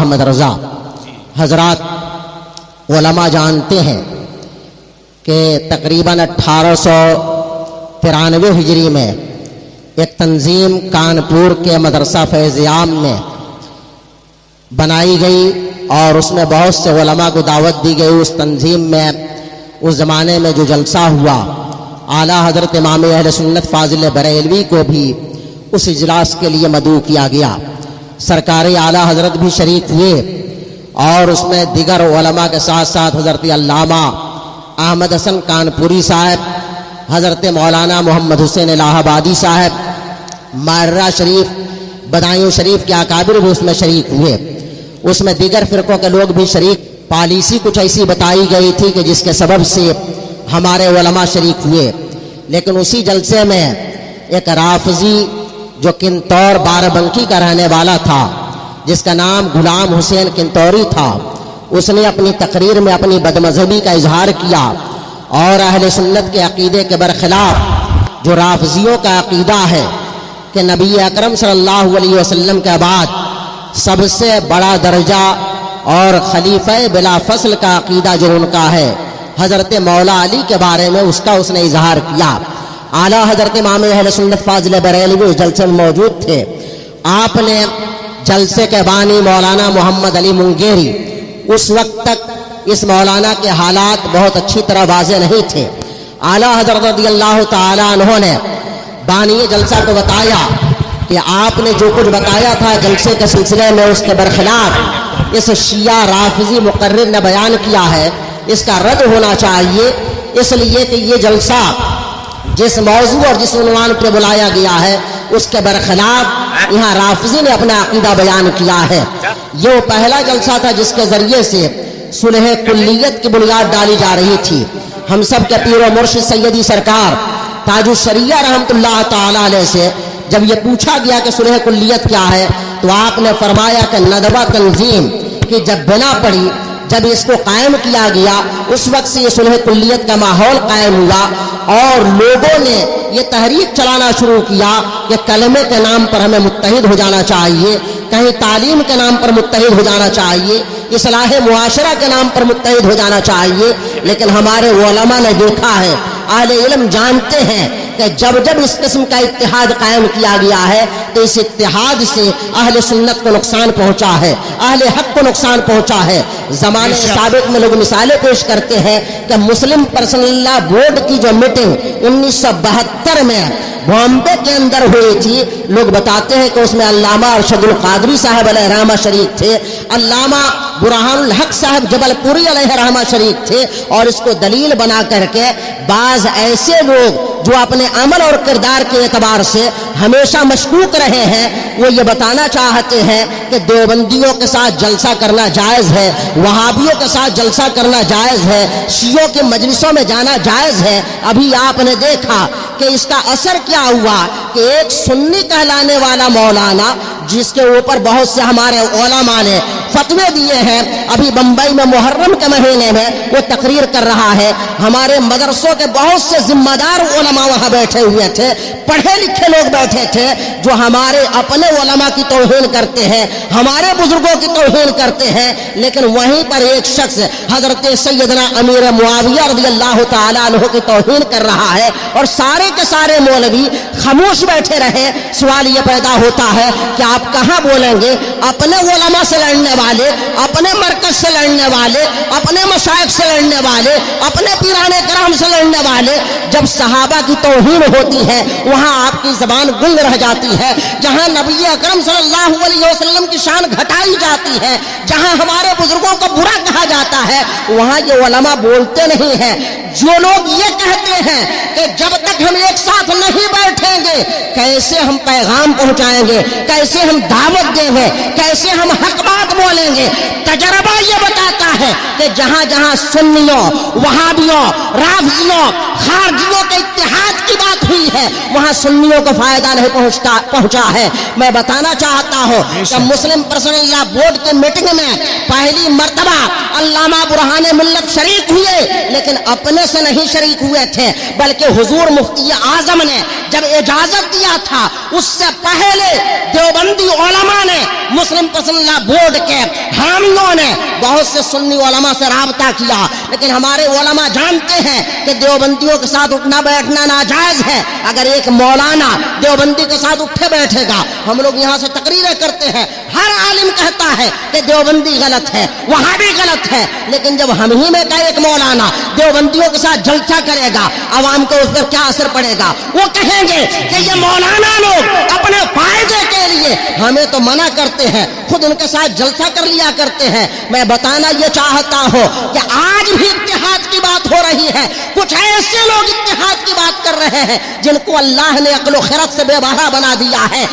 محمد رضا حضرات علماء جانتے ہیں کہ تقریباً 1893 ہجری میں ایک تنظیم کانپور کے مدرسہ فیض عام میں بنائی گئی اور اس میں بہت سے علماء کو دعوت دی گئی۔ اس تنظیم میں اس زمانے میں جو جلسہ ہوا، اعلیٰ حضرت امام اہل سنت فاضل بریلوی کو بھی اس اجلاس کے لیے مدعو کیا گیا۔ سرکار اعلیٰ حضرت بھی شریک ہوئے اور اس میں دیگر علماء کے ساتھ ساتھ حضرت علامہ احمد حسن کانپوری صاحب، حضرت مولانا محمد حسین الہ آبادی صاحب، ماررہ شریف، بدایوں شریف کے اکابر بھی اس میں شریک ہوئے۔ اس میں دیگر فرقوں کے لوگ بھی شریک۔ پالیسی کچھ ایسی بتائی گئی تھی کہ جس کے سبب سے ہمارے علماء شریک ہوئے، لیکن اسی جلسے میں ایک رافضی جو کنتور باربنکی کا رہنے والا تھا، جس کا نام غلام حسین کنتوری تھا، اس نے اپنی تقریر میں اپنی بدمذہبی کا اظہار کیا اور اہل سنت کے عقیدے کے برخلاف جو رافضیوں کا عقیدہ ہے کہ نبی اکرم صلی اللہ علیہ وسلم کے بعد سب سے بڑا درجہ اور خلیفہ بلا فصل کا عقیدہ جو ان کا ہے حضرت مولا علی کے بارے میں اس نے اظہار کیا۔ اعلیٰ حضرت امام اہل سنت فاضل بریلوی اس جلسے میں موجود تھے۔ آپ نے جلسے کے بانی مولانا محمد علی منگیری، اس وقت تک اس مولانا کے حالات بہت اچھی طرح واضح نہیں تھے۔ اعلیٰ حضرت رضی اللہ تعالیٰ عنہ نے بانی جلسہ کو بتایا کہ آپ نے جو کچھ بتایا تھا جلسے کے سلسلے میں اس کے برخلاف اس شیعہ رافضی مقرر نے بیان کیا ہے، اس کا رد ہونا چاہیے، اس لیے کہ یہ جلسہ جس موضوع اور جس عنوان پر بلایا گیا ہے اس کے برخلاف یہاں رافضی نے اپنا عقیدہ بیان کیا ہے۔ یہ وہ پہلا جلسہ تھا جس کے ذریعے سے صلح کلیت کی بنیاد ڈالی جا رہی تھی۔ ہم سب کے پیر و مرشد سیدی سرکار تاج الشریعہ رحمۃ اللہ تعالی علیہ سے جب یہ پوچھا گیا کہ صلح کلیت کیا ہے تو آپ نے فرمایا کہ ندوہ تنظیم کی جب بنا پڑی، جب اس کو قائم کیا گیا، اس وقت سے یہ صلح کلیت کا ماحول قائم ہوا اور لوگوں نے یہ تحریک چلانا شروع کیا کہ کلمے کے نام پر ہمیں متحد ہو جانا چاہیے، کہیں تعلیم کے نام پر متحد ہو جانا چاہیے، اصلاح معاشرہ کے نام پر متحد ہو جانا چاہیے۔ لیکن ہمارے علماء نے دیکھا ہے، اہل علم جانتے ہیں کہ جب جب اس قسم کا اتحاد قائم کیا گیا ہے تو اس اتحاد سے اہل سنت کو نقصان پہنچا ہے، اہل حق کو نقصان پہنچا ہے۔ زمانے سابق میں لوگ مثالیں پیش کرتے ہیں کہ مسلم پرسنل لا بورڈ کی جو میٹنگ 1972 میں بامبے کے اندر ہوئی تھی، لوگ بتاتے ہیں کہ اس میں علامہ ارشد القادری صاحب علیہ رحمہ شریک تھے، علامہ برہان الحق صاحب جبل پوری علیہ رحمہ شریک تھے، اور اس کو دلیل بنا کر کے بعض ایسے لوگ جو اپنے عمل اور کردار کے اعتبار سے ہمیشہ مشکوک رہے ہیں، وہ یہ بتانا چاہتے ہیں کہ دیوبندیوں کے ساتھ جلسہ کرنا جائز ہے، وہابیوں کے ساتھ جلسہ کرنا جائز ہے، شیعوں کے مجلسوں میں جانا جائز ہے۔ ابھی آپ نے دیکھا کہ اس کا اثر کیا ہوا کہ ایک سنی کہلانے والا مولانا جس کے اوپر بہت سے ہمارے علماء نے فتوے دیے ہیں، ابھی بمبئی میں محرم کے مہینے میں وہ تقریر کر رہا ہے۔ ہمارے مدرسوں کے بہت سے ذمہ دار علماء وہاں بیٹھے ہوئے تھے، پڑھے لکھے لوگ بیٹھے تھے جو ہمارے اپنے علماء کی توہین کرتے ہیں، ہمارے بزرگوں کی توہین کرتے ہیں، لیکن وہیں پر ایک شخص حضرت سیدنا امیر معاویہ رضی اللہ تعالیٰ عنہ کی توہین کر رہا ہے اور سارے کے سارے مولوی خاموش بیٹھے رہے۔ سوال یہ پیدا ہوتا ہے کہ آپ کہاں بولیں گے؟ اپنے علماء سے لڑنے والے، اپنے مرکز سے لڑنے والے، اپنے مشائخ سے لڑنے والے، اپنے پیران کرام سے لڑنے والے، جب صحابہ کی توہین ہوتی ہے وہاں آپ کی زبان گنگ رہ جاتی ہے۔ جہاں نبی اکرم صلی اللہ علیہ وسلم کی شان گھٹائی جاتی ہے، جہاں ہمارے بزرگوں کو برا کہا جاتا ہے، وہاں یہ علماء بولتے نہیں ہیں۔ جو لوگ یہ کہتے ہیں کہ جب تک ہم ایک ساتھ نہیں بیٹھیں گے کیسے ہم پیغام پہنچائیں گے، کیسے ہم دعوت دیں گے، کیسے ہم حق بات بولیں گے، تجربہ یہ بتاتا ہے کہ جہاں جہاں سنیوں، وہابیوں، رافضیوں، خارجیوں کے اتحاد کی بات ہوئی ہے وہاں سنیوں کو فائدہ نہیں پہنچا ہے۔ میں بتانا چاہتا ہوں کہ مسلم پرسنل لا بورڈ کے میٹنگ میں پہلی مرتبہ علامہ برہان ملت شریک ہوئے، لیکن اپنے سے نہیں شریک ہوئے تھے بلکہ حضور مفتی اعظم نے جب اجازت دیا تھا اس سے پہلے دیوبندی علماء نے، مسلم پسند بورڈ کے حامیوں نے بہت سے سنی علماء سے رابطہ کیا، لیکن ہمارے علماء جانتے ہیں کہ دیوبندیوں کے ساتھ اٹھنا بیٹھنا ناجائز ہے۔ اگر ایک مولانا دیوبندی کے ساتھ اٹھے بیٹھے گا، ہم لوگ یہاں سے تقریریں کرتے ہیں، ہر عالم کہتا ہے کہ دیوبندی غلط ہے، وہاں بھی غلط ہے، لیکن جب ہم ہی میں کا ایک مولانا دیوبندیوں کے ساتھ جلسہ کرے گا، عوام کو اس پر کیا اثر پڑے گا؟ وہ کہیں گے کہ یہ مولانا لوگ اپنے فائدے کے لیے ہمیں تو منع کرتے ہیں، خود ان کے ساتھ جلسہ کر لیا کرتے ہیں۔ میں بتانا یہ چاہتا ہوں کہ آج بھی اتحاد کی بات ہو رہی ہے، کچھ ایسے لوگ اتحاد کی بات کر رہے ہیں جن کو اللہ نے عقل و خرد سے بے بہا بنا دیا ہے۔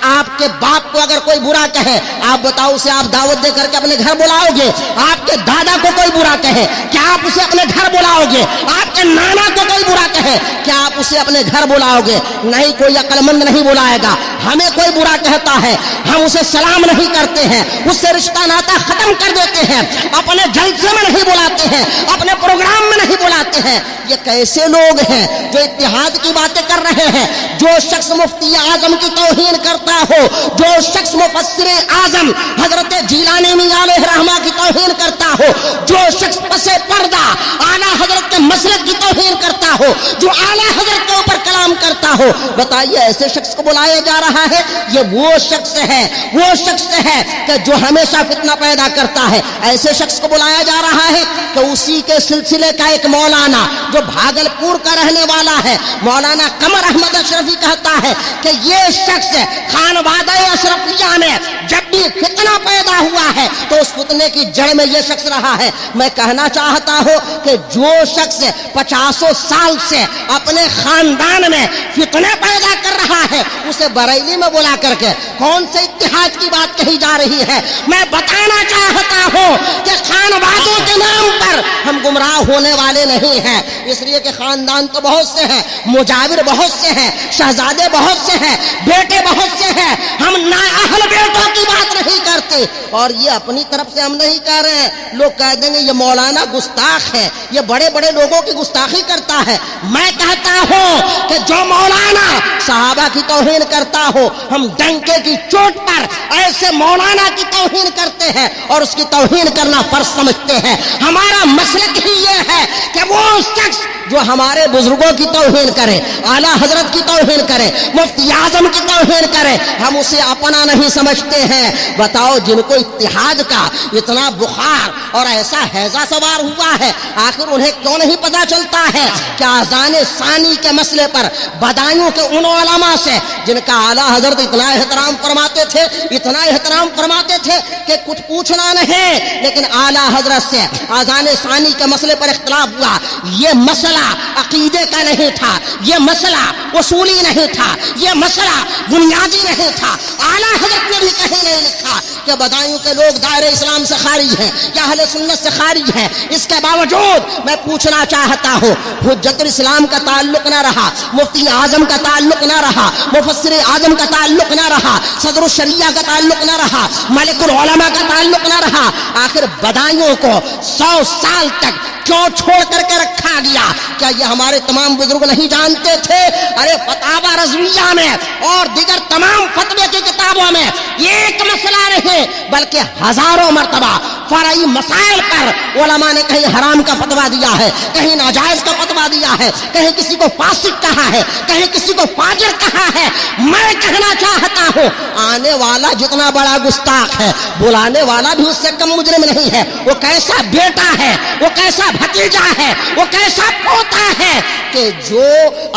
آپ کے باپ کو اگر کوئی برا کہے، آپ بتاؤ اسے آپ دعوت دے کر کے اپنے گھر بلاؤ گے؟ آپ کے دادا کو کوئی برا کہے، کیا آپ اسے اپنے گھر بلاؤ گے؟ آپ کے نانا کو کوئی برا کہے، کیا آپ اسے اپنے گھر بلاؤ گے؟ نہیں، کوئی عقل مند نہیں بلائے گا۔ ہمیں کوئی برا کہتا ہے، ہم اسے سلام نہیں کرتے ہیں، اس سے رشتہ ناتا ختم کر دیتے ہیں، اپنے جلسے میں نہیں بلاتے ہیں، اپنے پروگرام میں نہیں بلاتے ہیں۔ یہ کیسے لوگ ہیں جو اتحاد کی باتیں کر رہے ہیں؟ جو شخص مفتی اعظم کی توہین کرتا ہو، جو شخص مفسر اعظم حضرت جیلانی میاں علیہ رحمہ کی توہین کرتا ہو، جو شخص پس پردہ اعلیٰ حضرت کے مسلک کی توہین کرتا ہو، جو اعلیٰ حضرت کے اوپر کلام کرتا ہو، بتائیے ایسے شخص کو بلایا جا رہا ہے؟ یہ وہ شخص ہے کہ جو ہمیشہ فتنہ پیدا کرتا ہے۔ ایسے شخص کو بلایا جا رہا ہے کہ اسی کے سلسلے کا ایک مولانا جو بھاگلپور کا رہنے والا ہے، مولانا قمر احمد اشرفی، کہتا ہے کہ یہ شخص خانوادہ اشرفیہ میں جب بھی فتنہ پیدا ہوا ہے تو اس فتنے کی جڑ میں یہ شخص رہا ہے۔ میں کہنا چاہتا ہوں کہ جو شخص 50 سال سے اپنے خاندان میں فتنے پیدا کر رہا ہے، اسے بریلی میں بلا کر کے کون سے اتحاد کی بات کہی جا رہی ہے؟ میں بتانا چاہتا ہوں کہ خانوادوں کے نام پر ہم گمراہ ہونے والے نہیں ہیں، اس لیے کہ خاندان تو بہت سے ہیں، مجاور بہت سے ہیں، شہزادے بہت سے ہیں، بیٹے بہت سے ہیں، ہم نااہل بیٹوں کی بات نہیں کرتے، اور یہ اپنی طرف سے ہم نہیں کہہ رہے ہیں۔ لوگ کہہ دیں گے یہ مولانا گستاخ ہے، یہ بڑے بڑے لوگوں کی گستاخی کرتا ہے۔ میں کہتا ہوں کہ جو مولانا صحابہ کی توہین کرتا ہو، ہم ڈنکے کی چوٹ پر ایسے مولانا کی توہین کرتے ہیں اور اس کی توہین کرنا فرض سمجھتے ہیں۔ ہمارا مسلک ہی یہ ہے کہ وہ شخص جو ہمارے بزرگوں کی توہین کرے، اعلیٰ حضرت کی توہین کرے، مفتی اعظم کی توہین کرے، ہم اسے اپنا نہیں سمجھتے ہیں۔ بتاؤ جن کو اتحاد کا اتنا بخار اور ایسا ہیضہ سوار ہوا ہے، آخر انہیں کیوں نہیں پتا چلتا ہے کہ اذان ثانی کے مسئلے پر بدایوں کے ان علماء سے جن کا اعلیٰ حضرت اتنا احترام فرماتے تھے کہ کچھ پوچھنا نہیں، لیکن اعلیٰ حضرت سے اذان ثانی کے مسئلے پر اختلاف ہوا، یہ مسئلہ عقیدے کا نہیں تھا، یہ مسئلہ اصولی نہیں تھا، یہ مسئلہ بنیادی نہیں تھا۔ اعلیٰ حضرت نے بھی کہیں نہیں لکھا کہ بدایوں کے لوگ دائرہ اسلام سے خارج ہیں یا اہل سنت سے خارج ہیں۔ اس کے باوجود میں پوچھنا چاہتا ہوں، حجت الاسلام کا تعلق نہ رہا، مفتی اعظم کا تعلق نہ رہا، مفسر اعظم کا تعلق نہ رہا، صدر الشریعہ کا تعلق نہ رہا، ملک العلماء کا تعلق نہ رہا، آخر بدایوں کو 100 سال تک کیوں چھوڑ کر کے رکھا گیا؟ کیا یہ ہمارے تمام بزرگ نہیں جانتے تھے؟ ارے فتاوی رضویہ میں اور دیگر تمام فتوے کی کتابوں میں ایک مسئلہ نہیں بلکہ ہزاروں مرتبہ فرعی مسائل پر علماء نے کہیں حرام کا فتویٰ دیا ہے، کہیں ناجائز کا فتویٰ دیا ہے، کہیں کسی کو فاسق کہا ہے، کہیں کسی کو فاجر کہا ہے۔ میں کہنا چاہتا ہوں آنے والا جتنا بڑا گستاخ ہے، بلانے والا بھی اس سے کم مجرم نہیں ہے۔ وہ کیسا بیٹا ہے، وہ کیسا بھتیجا ہے، وہ کیسا پوتا ہے کہ جو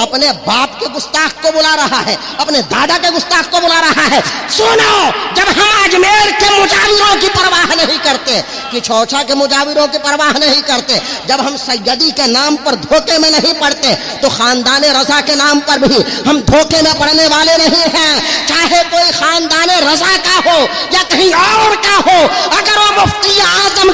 اپنے باپ کے گستاخ کو بلا رہا ہے، اپنے دادا کے گستاخ کو بلا رہا ہے۔ سنو، جب ہم اجمیر کے مجاوروں کی پرواہ نہیں کرتے، کہ چھوچا کے مجاوروں کی پرواہ نہیں کرتے، جب ہم سیدی کے نام پر دھوکے میں نہیں پڑتے، تو خاندان رضا کے نام پر بھی ہم دھوکے میں پڑنے والے نہیں ہیں۔ چاہے کوئی خاندان رضا کا ہو یا کہیں اور کا ہو، اگر وہ مفتی اعظم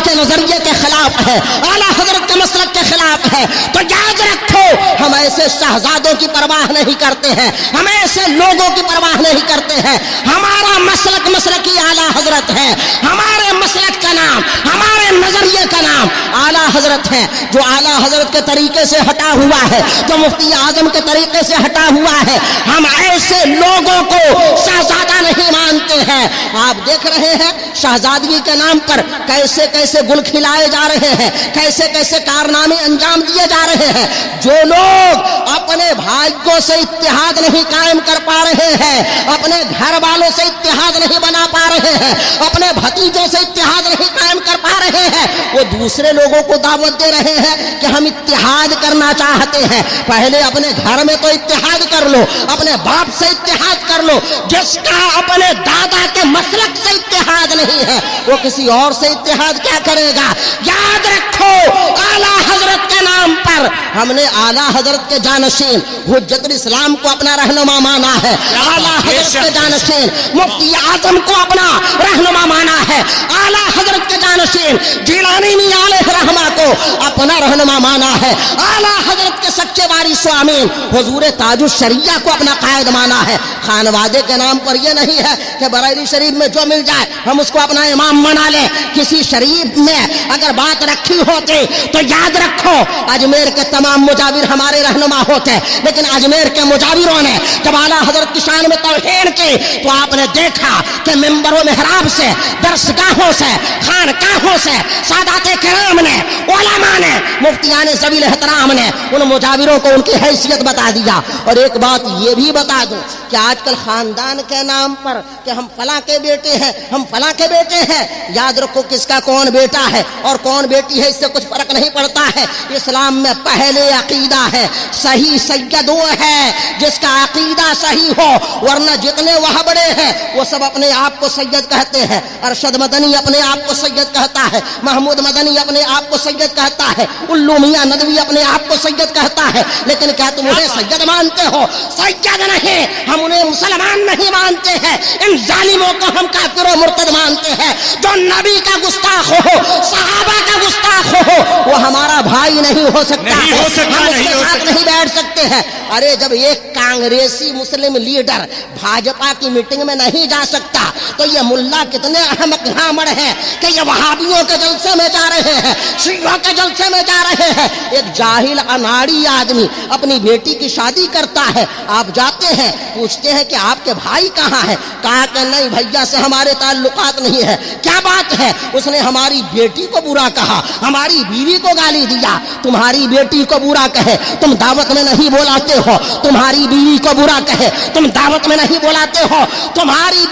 کے نظریے کے خلاف ہے، اعلیٰ حضرت کے مسلک کے خلاف ہے، تو یاد رکھو ہم ایسے شہزادوں کی پرواہ نہیں کرتے ہیں، ہم ایسے لوگوں کی پرواہ نہیں کرتے ہیں۔ ہمارا مسلک مسلکی اعلیٰ حضرت ہے. ہمارے مسلک کا نام، ہمارے نظریے کا نام اعلیٰ حضرت ہے. جو اعلیٰ حضرت کے طریقے سے ہٹا ہوا ہے، جو مفتی اعظم کے طریقے سے ہٹا ہوا ہے، ہم ایسے لوگوں کو شہزادہ نہیں مانتے ہیں. آپ دیکھ رہے ہیں شہزادگی کے نام پر کیسے کیسے گل کھلائے جا رہے ہیں، کیسے کیسے کارنامے انجام دیے جا رہے ہیں. جو لوگ اپنے بھائیوں سے اتحاد نہیں قائم کر پا رہے ہیں، اپنے گھر والوں سے اتحاد نہیں بنا پا رہے ہیں، اپنے بھتیجوں سے اتحاد نہیں قائم کر پا رہے ہیں، وہ دوسرے لوگوں کو دعوت دے رہے ہیں کہ ہم اتحاد کرنا چاہتے ہیں. پہلے اپنے گھر میں تو اتحاد کر لو، اپنے باپ سے اتحاد کر لو. جس کا اپنے دادا کے مسلک سے اتحاد نہیں ہے وہ کسی اور سے اتحاد کیا کرے گا؟ یاد رکھو اعلیٰ حضرت کے نام پر ہم نے اعلیٰ حضرت کے جانشین حجت الاسلام کو اپنا رہنما مانا ہے، اعلیٰ حضرت کے جانشین مفتی اعظم کو اپنا رہنما مانا ہے، اعلیٰ حضرت کے جانشین جیلانی میاں علیہ رحمہ کو اپنا رہنما مانا ہے، اعلیٰ حضرت کے سچے وارث و امین حضور تاج الشریعہ کو اپنا قائد مانا ہے. خانوادے کے نام پر یہ نہیں ہے کہ بریلی شریف میں جو مل جائے ہم اس کو اپنا امام بنا لیں. کسی شریف میں اگر بات رکھی ہوتی تو یاد رکھو اجمیر کے تمام مجاور ہمارے رہنما ہوتے، لیکن اجمیر کے مجاوروں نے جب اعلیٰ حضرت کی شان میں توہین کی تو آپ نے دیکھا کہ منبر و محراب سے، درسگاہوں سے، خانقاہوں سے سادات کرام نے، علماء نے، مفتیان ذوی احترام نے ان مجاوروں کو ان کی حیثیت بتا دیا. اور ایک بات یہ بھی بتا دوں کہ آج کل خاندان کے نام پر کہ ہم فلاں کے بیٹے ہیں، ہم فلاں کے بیٹے ہیں، یاد رکھو کس کا کون بیٹا ہے اور کون بیٹی ہے اس سے کچھ فرق نہیں پڑتا ہے. اسلام میں پہلے عقیدہ ہے، صحیح سید وہ ہے جس کا عقیدہ صحیح ہو، ورنہ جتنے وہ بڑے ہیں وہ سب اپنے آپ کو سید کہتے ہیں. ارشد مدنی اپنے آپ کو سید کہتا ہے، محمود مدنی اپنے آپ کو سید کہتا ہے، الو میاں ندوی اپنے آپ کو سید کہتا ہے. لیکن کیا تم انہیں سید مانتے ہو؟ سید نہیں، ہم انہیں مسلمان نہیں مانتے ہیں. ان ظالموں کو ہم کافر و مرتد مانتے ہیں. جو نبی کا گستاخ ہو، صحابہ کا گستاخ ہو، وہ ہمارا بھائی نہیں ہو سکتا، ہم اس کے ساتھ نہیں بیٹھ سکتے ہیں. ارے جب ایک کانگریسی مسلم لیڈر بھاجپا کی میٹنگ میں نہیں جا سکتا تو یہ ملا کتنے احمق گھامڑ ہیں کہ یہ وہابیوں کے جلسے میں جا رہے ہیں، شیعوں کے جلسے میں جا رہے ہیں. ایک جاہل اناڑی آدمی اپنی بیٹی کی شادی کرتا ہے، آپ جاتے ہیں پوچھتے ہیں کہ آپ کے بھائی کہاں ہے؟ کہا کہ نہیں بھیا سے ہمارے تعلقات نہیں ہے. کیا بات ہے؟ اس نے ہماری بیٹی کو برا کہا، ہماری بیوی کو گالی دیا. تمہاری بیٹی کو برا کہے تم دعوت میں نہیں بلاتے ہو، تمہاری بیوی کو برا کہے تم دعوت میں نہیں بلاتے ہو. تمہاری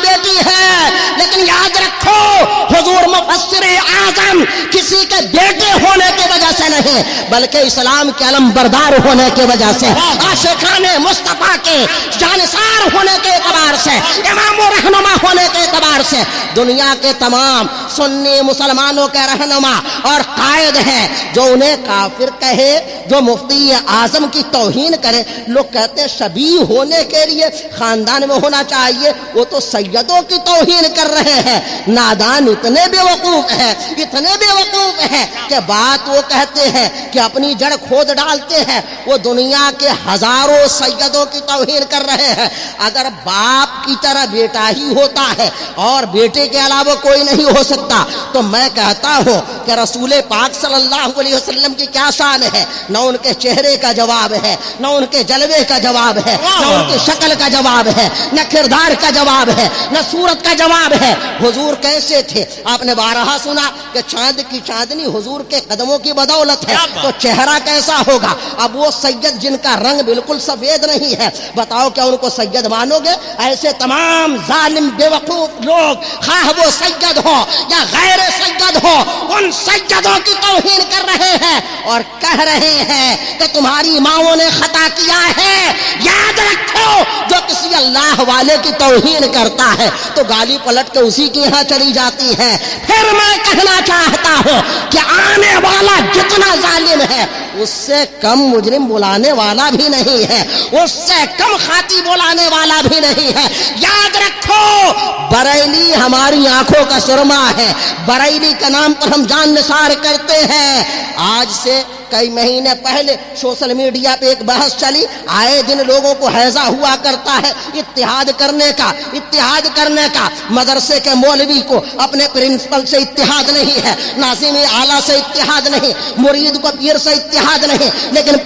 بیٹی ہے، لیکن یاد رکھو حضور مفسر اعظم کسی کے بیٹے ہونے کی وجہ سے نہیں بلکہ اسلام کے علم بردار ہونے کی وجہ سے، عاشقان مصطفیٰ کے جانثار ہونے کے اعتبار سے، امام و رہنما ہونے کے اعتبار سے دنیا کے تمام سنی مسلمانوں کے رہنما اور قائد ہیں. جو انہیں کافر کہے، جو مفتی اعظم کی توہین کرے، لوگ کہتے ہیں شبیہ ہونے کے لیے خاندان میں ہونا چاہیے، وہ تو سیدوں کی توہین کر رہے ہیں. نادان اتنے بیوقوف ہیں کہ بات وہ کہتے ہیں کہ اپنی جڑ کھود ڈالتے ہیں، وہ دنیا کے ہزاروں سیدوں کی توہین کر رہے ہیں. اگر باپ کی طرح بیٹا ہی ہوتا ہے اور بیٹے کے علاوہ کوئی نہیں ہو سکتا تو میں کہتا ہوں کہ رسول پاک صلی اللہ علیہ وسلم کی کیا شان ہے؟ نہ ان کے چہرے کا جواب ہے، نہ ان کے جلوے کا جواب ہے، نہ ان کی شکل کا جواب ہے، نہ کردار کا جواب ہے، نہ صورت کا جواب ہے. حضور کیسے تھے؟ آپ نے بارہا سنا کہ چاند کی چاندنی حضور کے قدموں کی بدولت ہے، تو چہرہ کیسا ہوگا؟ اب وہ سید جن کا رنگ بالکل سفید نہیں ہے، بتاؤ کیا ان کو سید مانو گے؟ ایسے تمام ظالم بیوقوف لوگ، خواہ وہ سید ہو یا غیر سید ہو، ان سیدوں کی توہین کر رہے ہیں اور کہہ رہے ہیں کہ تمہاری ماؤں نے خطا کیا ہے. یاد رکھو جو کسی اللہ والے کی توہین کرتا ہے تو گالی پلٹ کے اسی کے یہاں چلی جاتی ہے. پھر میں کہنا چاہتا ہوں کہ آنے والا جتنا ظالم ہے اس سے کم مجرم بلانے والا بھی نہیں ہے، اس سے کم خاطی بلانے والا بھی نہیں ہے. یاد رکھو بریلی ہماری آنکھوں کا سرما ہے، بریلی کے نام پر ہم جان نثار کرتے ہیں. آج سے کئی مہینے پہلے سوشل میڈیا پہ ایک بحث چلی، آئے دن لوگوں کو حیضہ ہوا کرتا ہے اتحاد کرنے کا، مدرسے کے مولوی کو اپنے پرنسپل سے اتحاد نہیں ہے، ناظم اعلیٰ سے اتحاد نہیں، مرید کو پیر سے اتحاد نہیں، لیکن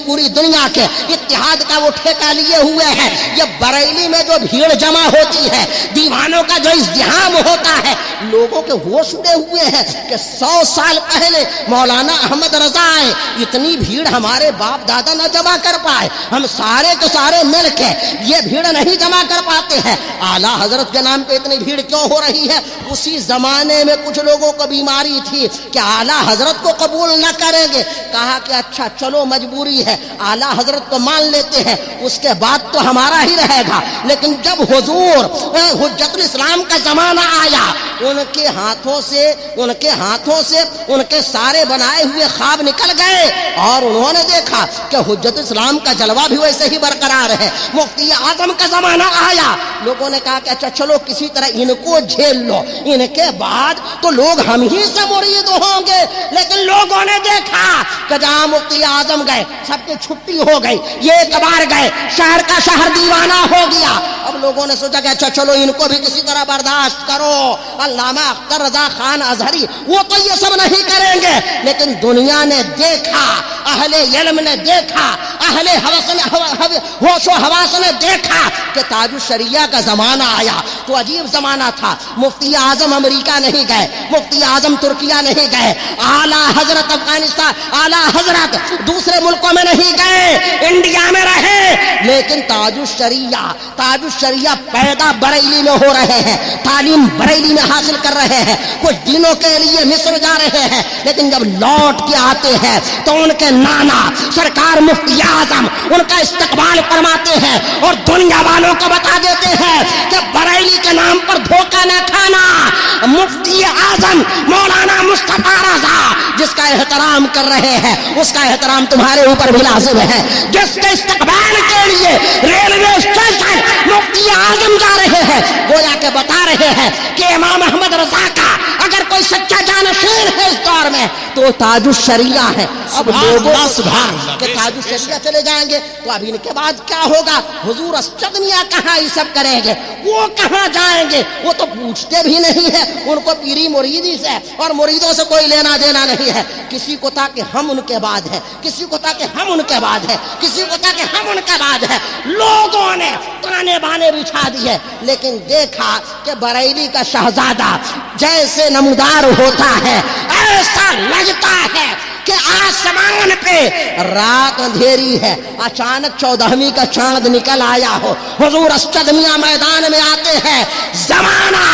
پوری دنیا کے اتحاد کا وہ ٹھیکہ لیے ہوئے ہیں۔ یہ بریلی میں جو بھیڑ جمع ہوتی ہے، دیوانوں کا جو ازدحام ہوتا ہے، لوگوں کے ہوش اڑے ہوئے ہیں کہ 100 سال پہلے مولانا احمد رضا آئے، اتنی بھیڑ ہمارے باپ دادا نہ جمع کر پائے، ہم سارے کے سارے مل کے یہ بھیڑ نہیں جمع کر پاتے ہیں۔ اعلیٰ حضرت کے نام پہ اتنی بھیڑ کیوں ہو رہی ہے؟ اسی زمانے میں کچھ لوگوں کو بیماری تھی کہ اعلیٰ حضرت کو قبول نہ کریں گے، کہا کہ اچھا چلو مجبوری ہے، اعلیٰ حضرت کو مان لیتے ہیں، اس کے بعد تو ہمارا ہی رہے گا۔ لیکن جب حضور حجت الاسلام کا زمانہ آیا، ان کے ہاتھوں سے ان کے سارے بنائے ہوئے خواب نکل گئے، اور انہوں نے دیکھا کہ حجت اسلام کا جلوہ بھی ویسے ہی برقرار ہے۔ مفتی اعظم کا زمانہ آیا، لوگوں نے کہا کہ اچھا چلو کسی طرح ان کو جھیل لو، ان کے بعد تو لوگ ہم ہی سے مرید ہوں گے۔ لیکن لوگوں نے دیکھا کہ جہاں مفتی اعظم گئے سب کی چھٹی ہو گئی، یہ ایک بار گئے شہر کا شہر دیوانہ ہو گیا۔ اب لوگوں نے سوچا کہ اچھا چلو ان کو بھی کسی طرح برداشت کرو، علامہ اختر رضا خان ازہری وہ تو یہ سب نہیں کریں گے۔ لیکن دنیا نے دیکھا، اہل علم نے دیکھا، اہل ہوش و حواس نے دیکھا کہ تاج الشریعہ کا زمانہ آیا تو عجیب زمانہ تھا۔ مفتی اعظم امریکہ نہیں گئے، مفتی اعظم ترکیہ نہیں گئے، اعلیٰ حضرت افغانستان، اعلیٰ حضرت دوسرے ملکوں میں نہیں گئے، انڈیا میں رہے۔ لیکن تاج الشریعہ پیدا بریلی میں ہو رہے ہیں، تعلیم بریلی میں حاصل کر رہے ہیں، کچھ دنوں کے لیے مصر جا رہے ہیں، لیکن جب لوٹ کے آتے ہیں تو ان کے نانا سرکار مفتی اعظم ان کا استقبال فرماتے ہیں اور دنیا والوں کو بتا دیتے ہیں کہ بریلی کے نام پر دھوکہ نہ کھانا۔ مفتی اعظم مولانا مصطفیٰ رضا جس کا احترام کر رہے ہیں، اس کا احترام تمہارے اوپر بھی لازم ہے۔ جس کے استقبال کے لیے ریلوے اسٹیشن مفتی اعظم جا رہے ہیں، گویا کہ بتا رہے ہیں کہ امام احمد رضا کا اگر کوئی سچا جانشین ہے اس دور میں تو تاج الشریعہ ہے۔ اب لوگوں کہ تاج الشریعہ چلے جائیں گے تو اب ان کے بعد کیا ہوگا؟ حضور اسجد میاں کہاں یہ سب کریں گے؟ وہ کہاں جائیں گے؟ وہ تو پوچھتے بھی نہیں ہے، ان کو پیری مریدی سے اور مریدوں سے کوئی لینا دینا نہیں ہے۔ کسی کو تھا کہ ہم ان کے بعد ہیں، کسی کو تھا کہ ہم ان کے بعد ہیں، کسی کو تھا کہ ہم ان کے بعد ہیں۔ لوگوں نے تانے بانے بچھا دیے، لیکن دیکھا کہ بریلی کا شہزادہ جیسے نمودار ہوتا ہے، ایسا لگتا ہے کہ آسمان پہ رات اندھیری ہے، اچانک 14ویں کا چاند نکل آیا ہو۔ حضور اسجد میاں میدان میں آتے ہیں، زمانہ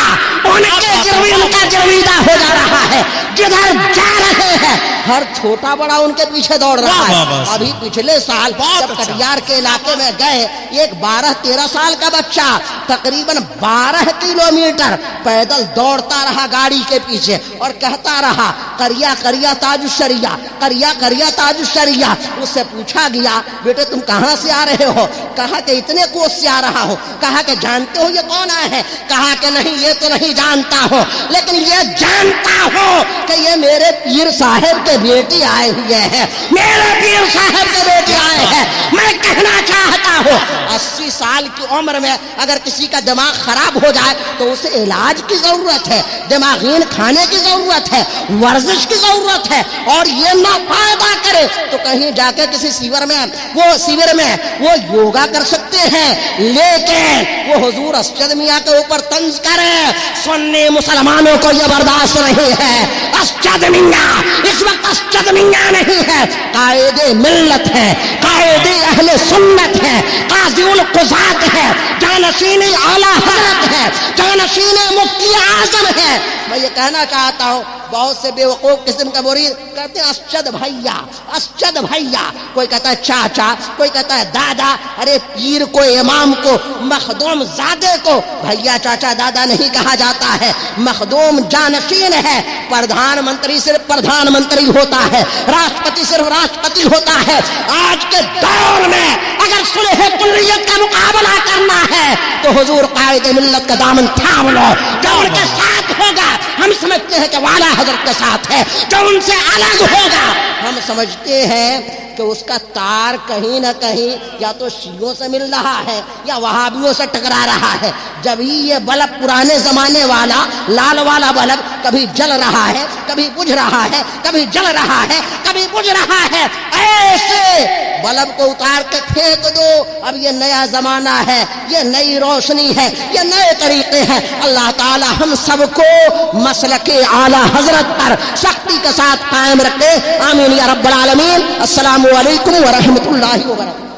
ان کا گرویدہ ہو جا رہا ہے، جدھر جا رہے ہیں ہر چھوٹا بڑا ان کے پیچھے دوڑ رہا ہے۔ ابھی پچھلے سال جب کٹیار کے علاقے میں گئے، ایک 12-13 سال کا بچہ تقریباً 12 کلومیٹر پیدل دوڑتا رہا گاڑی کے پیچھے اور کہتا رہا کریا کریا تاج الشریعہ، کریا کریا تاج الشریعہ۔ اس سے پوچھا گیا بیٹے تم کہاں سے آ رہے ہو؟ کہا کہ اتنے کوس سے آ رہا ہوں۔ کہا کہ جانتے ہو یہ کون آئے ہیں؟ کہا کہ نہیں یہ تو نہیں جانتا ہوں، لیکن یہ جانتا ہوں کہ یہ میرے پیر صاحب کے بیٹی آئے ہوئے ہیں، میرے پیر صاحب کے بیٹے آئے ہیں۔ میں کہنا چاہتا ہوں 80 سال کی عمر میں اگر کسی کا دماغ خراب ہو جائے تو اسے علاج کی ضرورت ہے، دماغین کھانے کی ضرورت ہے، ورزش کی ضرورت ہے، اور یہ نہ فائدہ کرے تو کہیں جا کے کسی سیور میں وہ یوگا کر سکتے ہیں، لیکن وہ حضور اسجد میاں کے اوپر طنز کرے، سنی مسلمانوں کو یہ برداشت نہیں ہے۔ اسجد میاں اس وقت اسجد میاں نہیں ہے، قائد ملت ہے، قائد اہل سنت ہے، قاضی القضات ہے، جانشین اعلیٰ حضرت ہے، جانشین مفتی اعظم ہے۔ میں یہ کہنا چاہتا ہوں بہت سے بے وقوف قسم کا مرید کہتے ہیں اسجد بھیا، اسجد بھیا، کوئی کہتا ہے چاچا، کوئی کہتا ہے دادا۔ ارے پیر کو، امام کو، مخدوم زادے کو بھیا چاچا دادا نہیں کہا جاتا ہے، مخدوم جانشین ہے۔ پردھان منتری صرف پردھان منتری ہوتا ہے، راشٹرپتی صرف راشٹرپتی ہوتا ہے۔ آج کے دور میں اگر صلح کلیت کا مقابلہ کرنا ہے تو حضور قائد ملت کا دامن تھام لو، جو ان کے ساتھ ہوگا ہم سمجھتے ہیں کہ والا حضرت کے ساتھ ہے، جو ان سے الگ ہوگا ہم سمجھتے ہیں کہ اس کا تار کہیں نہ کہیں یا تو شیعوں سے مل رہا ہے یا وہابیوں سے ٹکرا رہا ہے. جب ہی یہ بلب پرانے زمانے والا لال والا بلب کبھی جل رہا ہے، کبھی بجھ رہا ہے، کبھی جل رہا ہے، کبھی بجھ رہا ہے، ایسے بلب کو اتار کے پھینک دو. اب یہ نیا زمانہ ہے، یہ نئی روشنی ہے، یہ نئے طریقے ہیں. اللہ تعالی ہم سب کو مسلک اعلی حضرت پر سختی کے ساتھ قائم رکھے. آمین یا رب العالمین. السلام علیکم ورحمۃ اللہ وبرکاتہ.